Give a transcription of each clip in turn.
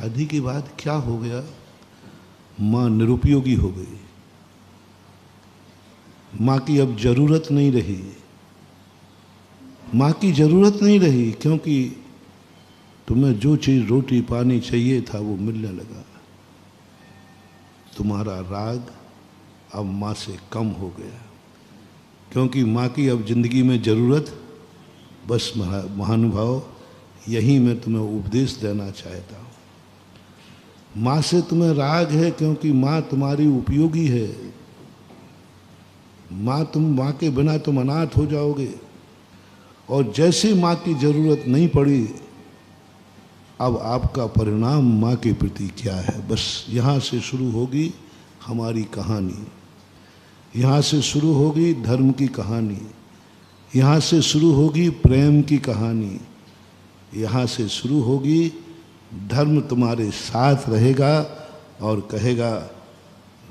शादी के बाद क्या हो गया, माँ निरुपयोगी हो गई। माँ की अब जरूरत नहीं रही, माँ की जरूरत नहीं रही, क्योंकि तुम्हें जो चीज़ रोटी पानी चाहिए था वो मिलने लगा। तुम्हारा राग अब माँ से कम हो गया, क्योंकि माँ की अब जिंदगी में ज़रूरत, बस महानुभाव यही मैं तुम्हें उपदेश देना चाहता हूँ। माँ से तुम्हें राग है क्योंकि माँ तुम्हारी उपयोगी है। माँ के बिना तुम अनाथ हो जाओगे। और जैसे माँ की ज़रूरत नहीं पड़ी, अब आपका परिणाम माँ के प्रति क्या है, बस यहाँ से शुरू होगी हमारी कहानी। यहाँ से शुरू होगी धर्म की कहानी, यहाँ से शुरू होगी प्रेम की कहानी, यहाँ से शुरू होगी धर्म तुम्हारे साथ रहेगा और कहेगा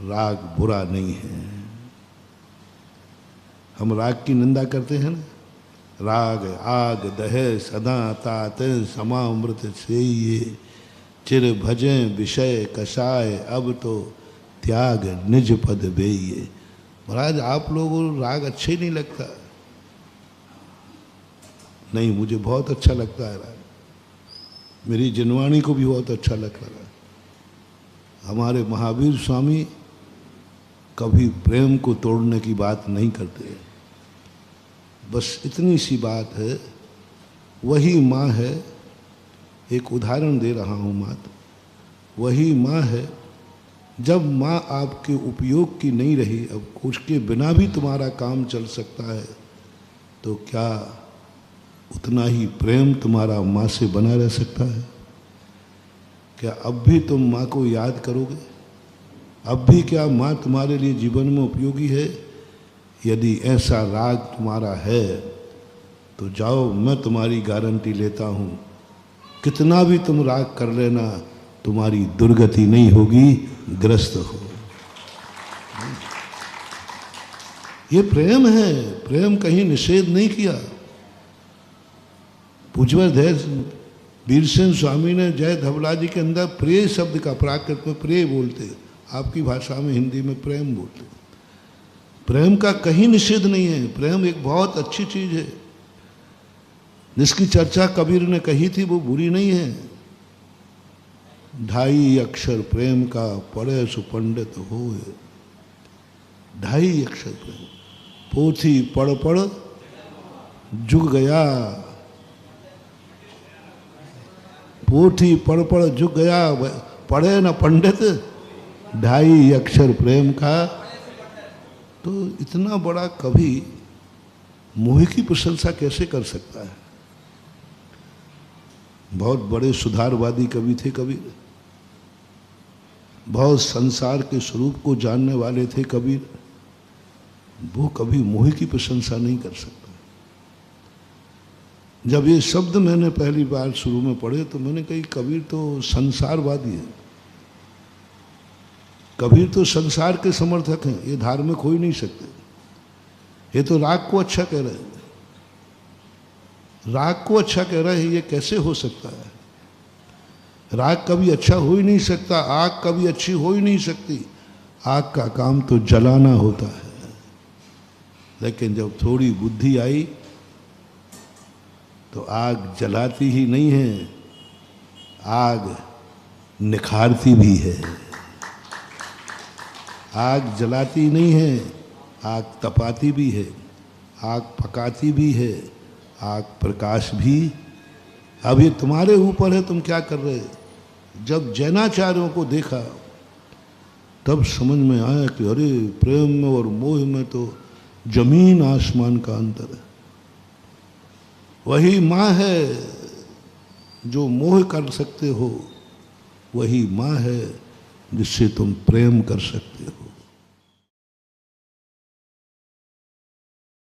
राग बुरा नहीं है। हम राग की निंदा करते हैं ना, राग आग दहे सदा तात समामृत से ये चिर भजें विषय कषाय अब तो त्याग निज पद बेये। महाराज आप लोगों को राग अच्छा ही नहीं लगता? नहीं, मुझे बहुत अच्छा लगता है राग। मेरी जिनवाणी को भी बहुत अच्छा लग रहा है। हमारे महावीर स्वामी कभी प्रेम को तोड़ने की बात नहीं करते। बस इतनी सी बात है, वही माँ है, एक उदाहरण दे रहा हूँ मात्र, वही माँ है। जब माँ आपके उपयोग की नहीं रही, अब उसके बिना भी तुम्हारा काम चल सकता है, तो क्या उतना ही प्रेम तुम्हारा माँ से बना रह सकता है? क्या अब भी तुम माँ को याद करोगे? अब भी क्या माँ तुम्हारे लिए जीवन में उपयोगी है? यदि ऐसा राग तुम्हारा है तो जाओ, मैं तुम्हारी गारंटी लेता हूँ, कितना भी तुम राग कर लेना, तुम्हारी दुर्गति नहीं होगी, ग्रस्त हो। ये प्रेम है, प्रेम कहीं निषेध नहीं किया। पूज्यवर वीरसेन स्वामी ने जय धवला जी के अंदर प्रेय शब्द का, प्राकृत में प्रेय बोलते, आपकी भाषा में हिंदी में प्रेम बोलते। प्रेम का कहीं निषेध नहीं है। प्रेम एक बहुत अच्छी चीज है, जिसकी चर्चा कबीर ने कही थी, वो बुरी नहीं है। 2.5 अक्षर प्रेम का पढ़े सुपंडित होए। 2.5 अक्षर प्रेम, पोथी पढ़ पढ़ जुग गया, पोथी पढ़ पढ़ जुग गया, पढ़े न पंडित 2.5 अक्षर प्रेम का। तो इतना बड़ा कवि मोह की प्रशंसा कैसे कर सकता है? बहुत बड़े सुधारवादी कवि थे कबीर, बहुत संसार के स्वरूप को जानने वाले थे कबीर। वो कभी मोह की प्रशंसा नहीं कर सकता। जब ये शब्द मैंने पहली बार शुरू में पढ़े तो मैंने कही कबीर तो संसारवादी है, कबीर तो संसार के समर्थक हैं, ये धार्मिक हो ही नहीं सकते। ये तो राग को अच्छा कह रहे हैं, राग को अच्छा कह रहे हैं, ये कैसे हो सकता है? राग कभी अच्छा हो ही नहीं सकता, आग कभी अच्छी हो ही नहीं सकती। आग का काम तो जलाना होता है। लेकिन जब थोड़ी बुद्धि आई तो आग जलाती ही नहीं है, आग निखारती भी है। आग जलाती नहीं है, आग तपाती भी है, आग पकाती भी है, आग प्रकाश भी। अब ये तुम्हारे ऊपर है, तुम क्या कर रहे। जब जैनाचार्यों को देखा तब समझ में आया कि अरे प्रेम में और मोह में तो जमीन आसमान का अंतर है। वही माँ है जो मोह कर सकते हो, वही माँ है जिससे तुम प्रेम कर सकते हो।